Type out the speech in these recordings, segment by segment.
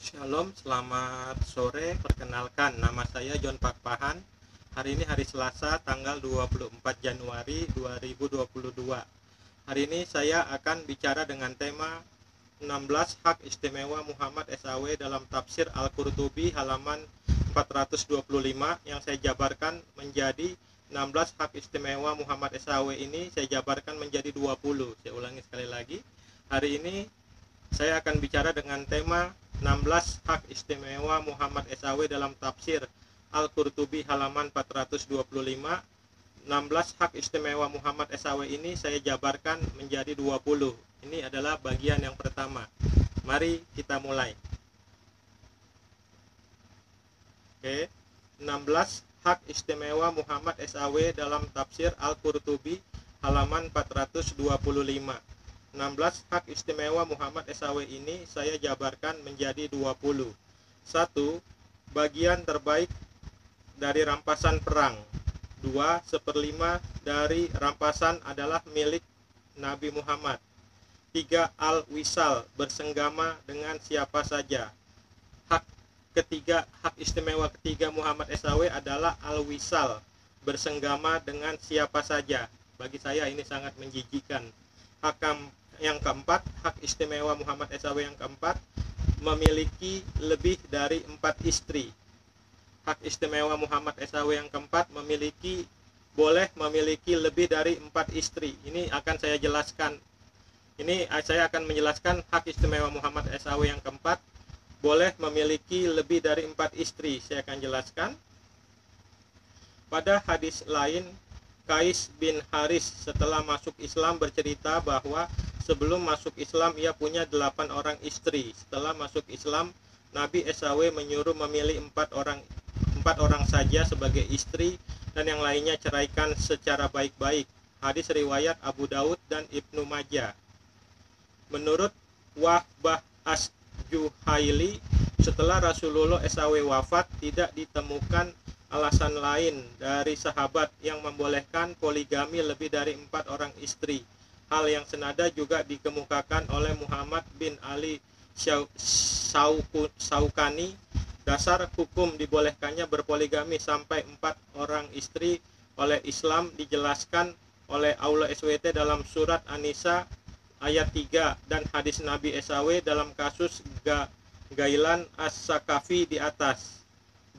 Shalom, selamat sore. Perkenalkan, nama saya John Pakpahan. Hari ini hari Selasa, tanggal 24 Januari 2022. Hari ini saya akan bicara dengan tema 16 Hak Istimewa Muhammad SAW dalam Tafsir Al-Qurtubi halaman 425 yang saya jabarkan menjadi 16 Hak Istimewa Muhammad SAW ini saya jabarkan menjadi 20. Saya ulangi sekali lagi. Hari ini saya akan bicara dengan tema 16 Hak Istimewa Muhammad SAW dalam Tafsir Al-Qurtubi halaman 425. 16 Hak Istimewa Muhammad SAW ini saya jabarkan menjadi 20. Ini adalah bagian yang pertama. Mari kita mulai. Oke, 16 Hak Istimewa Muhammad SAW dalam Tafsir Al-Qurtubi halaman 425. 16 hak istimewa Muhammad SAW ini saya jabarkan menjadi 20. 1. Bagian terbaik dari rampasan perang. 2. 1/5 dari rampasan adalah milik Nabi Muhammad. 3. Al-Wisal, bersenggama dengan siapa saja. Hak istimewa ketiga Muhammad SAW adalah Al-Wisal, bersenggama dengan siapa saja. Bagi saya ini sangat menjijikan. Yang keempat, hak istimewa Muhammad SAW yang keempat, memiliki lebih dari 4 istri. Hak istimewa Muhammad SAW yang keempat boleh memiliki lebih dari 4 istri. Ini akan saya jelaskan. Ini saya akan menjelaskan hak istimewa Muhammad SAW yang keempat boleh memiliki lebih dari 4 istri. Saya akan jelaskan. Pada hadis lain, Qais bin Haris setelah masuk Islam bercerita bahwa sebelum masuk Islam ia punya 8 orang istri. Setelah masuk Islam, Nabi SAW menyuruh memilih 4 orang saja sebagai istri dan yang lainnya ceraikan secara baik-baik. Hadis riwayat Abu Daud dan Ibnu Majah. Menurut Wahbah As-Juhaili, setelah Rasulullah SAW wafat tidak ditemukan alasan lain dari sahabat yang membolehkan poligami lebih dari 4 orang istri. Hal yang senada juga dikemukakan oleh Muhammad bin Ali Syaukani. Dasar hukum dibolehkannya berpoligami sampai 4 orang istri oleh Islam dijelaskan oleh Allah SWT dalam surat An-Nisa ayat 3 dan hadis Nabi SAW dalam kasus Gailan As-Sakafi di atas.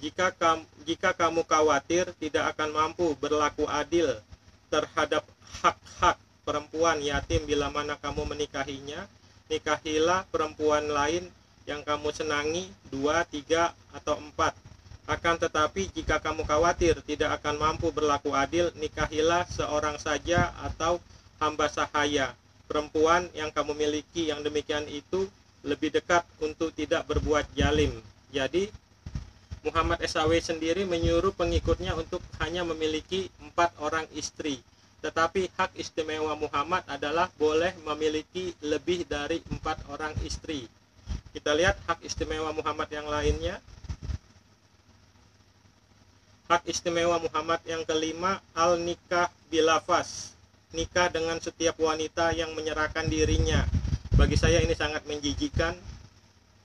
Jika kamu khawatir tidak akan mampu berlaku adil terhadap hak-hak perempuan yatim bila mana kamu menikahinya, nikahilah perempuan lain yang kamu senangi, 2, 3, atau 4. Akan tetapi jika kamu khawatir tidak akan mampu berlaku adil, nikahilah seorang saja atau hamba sahaya perempuan yang kamu miliki. Yang demikian itu lebih dekat untuk tidak berbuat zalim. Jadi Muhammad SAW sendiri menyuruh pengikutnya untuk hanya memiliki 4 orang istri. Tetapi hak istimewa Muhammad adalah boleh memiliki lebih dari 4 orang istri. Kita lihat hak istimewa Muhammad yang lainnya. Hak istimewa Muhammad yang kelima, al-nikah bilafas, nikah dengan setiap wanita yang menyerahkan dirinya. Bagi saya ini sangat menjijikan.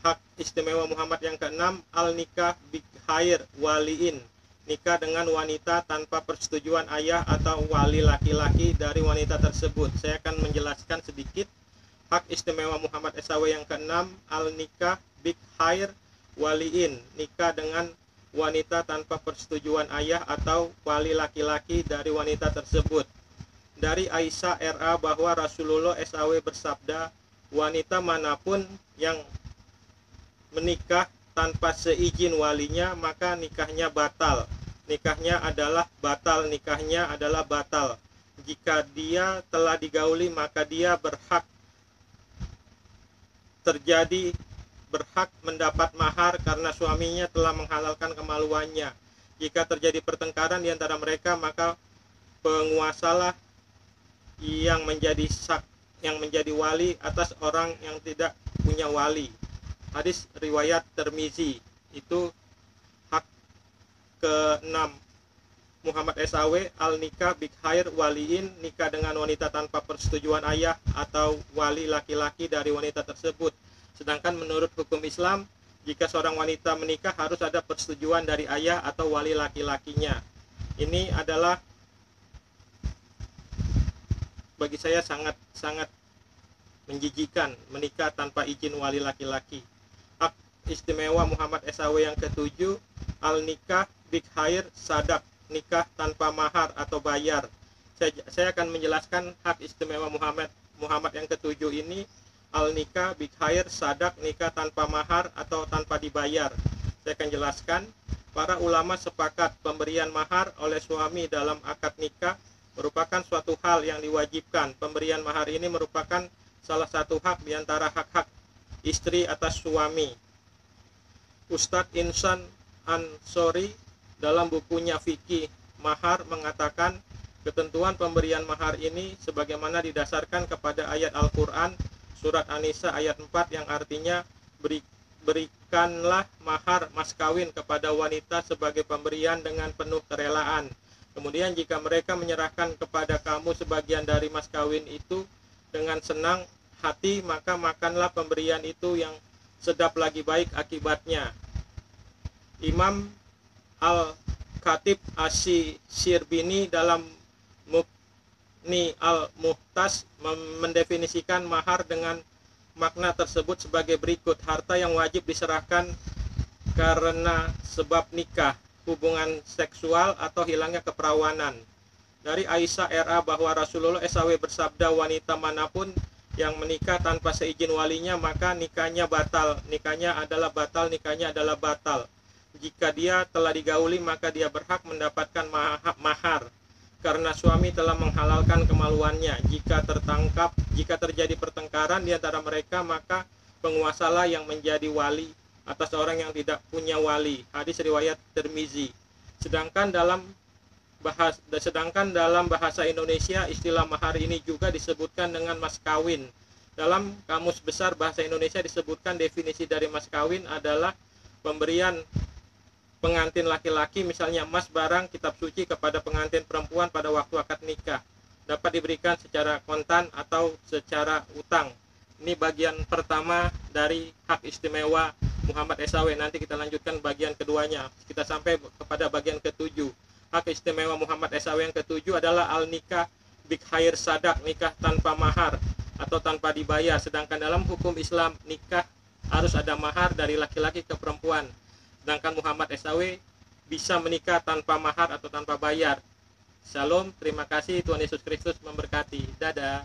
Hak istimewa Muhammad yang keenam, al-nikah bighair waliin, nikah dengan wanita tanpa persetujuan ayah atau wali laki-laki dari wanita tersebut. Saya akan menjelaskan sedikit. Hak istimewa Muhammad SAW yang keenam, al-nikah bighair waliin, nikah dengan wanita tanpa persetujuan ayah atau wali laki-laki dari wanita tersebut. Dari Aisyah RA bahwa Rasulullah SAW bersabda, wanita manapun yang menikah tanpa seizin walinya maka nikahnya batal. Nikahnya adalah batal. Jika dia telah digauli maka dia berhak mendapat mahar karena suaminya telah menghalalkan kemaluannya. Jika terjadi pertengkaran di antara mereka maka penguasalah yang menjadi wali atas orang yang tidak punya wali. Hadis riwayat Tirmizi. Itu hak ke-6 Muhammad SAW, al-nikah bighair waliin, nikah dengan wanita tanpa persetujuan ayah atau wali laki-laki dari wanita tersebut. Sedangkan menurut hukum Islam, jika seorang wanita menikah harus ada persetujuan dari ayah atau wali laki-lakinya. Ini adalah bagi saya sangat menjijikan, menikah tanpa izin wali laki-laki. Hak istimewa Muhammad SAW yang ketujuh, al-nikah bighair sadak, nikah tanpa mahar atau bayar. Saya akan menjelaskan hak istimewa Muhammad yang ketujuh ini, al-nikah bighair sadak, nikah tanpa mahar atau tanpa dibayar. Saya akan jelaskan. Para ulama sepakat pemberian mahar oleh suami dalam akad nikah merupakan suatu hal yang diwajibkan. Pemberian mahar ini merupakan salah satu hak di antara hak-hak istri atas suami. Ustadz Insan Ansori dalam bukunya Fikih Mahar mengatakan ketentuan pemberian mahar ini sebagaimana didasarkan kepada ayat Al-Quran surat An-Nisa ayat 4 yang artinya berikanlah mahar mas kawin kepada wanita sebagai pemberian dengan penuh kerelaan. Kemudian jika mereka menyerahkan kepada kamu sebagian dari mas kawin itu dengan senang hati, maka makanlah pemberian itu yang sedap lagi baik akibatnya. Imam Al-Khatib Asy-Syirbini dalam Mughni Al-Muhtas mendefinisikan mahar dengan makna tersebut sebagai berikut: harta yang wajib diserahkan karena sebab nikah, hubungan seksual atau hilangnya keperawanan. Dari Aisyah RA bahwa Rasulullah SAW bersabda, wanita manapun yang menikah tanpa seizin walinya maka nikahnya batal. Nikahnya adalah batal. Jika dia telah digauli maka dia berhak mendapatkan mahar karena suami telah menghalalkan kemaluannya. Jika terjadi pertengkaran di antara mereka, maka penguasalah yang menjadi wali atas orang yang tidak punya wali. Hadis riwayat Tirmizi. Sedangkan dalam bahasa Indonesia istilah mahar ini juga disebutkan dengan mas kawin. Dalam Kamus Besar Bahasa Indonesia disebutkan definisi dari mas kawin adalah pemberian pengantin laki-laki, misalnya emas, barang, kitab suci kepada pengantin perempuan pada waktu akad nikah. Dapat diberikan secara kontan atau secara utang. Ini bagian pertama dari hak istimewa Muhammad SAW. Nanti kita lanjutkan bagian keduanya. Kita sampai kepada bagian ketujuh. Hak istimewa Muhammad SAW yang ketujuh adalah al-nikah bighair sadak, nikah tanpa mahar atau tanpa dibayar. Sedangkan dalam hukum Islam, nikah harus ada mahar dari laki-laki ke perempuan. Sedangkan Muhammad SAW bisa menikah tanpa mahar atau tanpa bayar. Shalom, terima kasih, Tuhan Yesus Kristus memberkati. Dadah.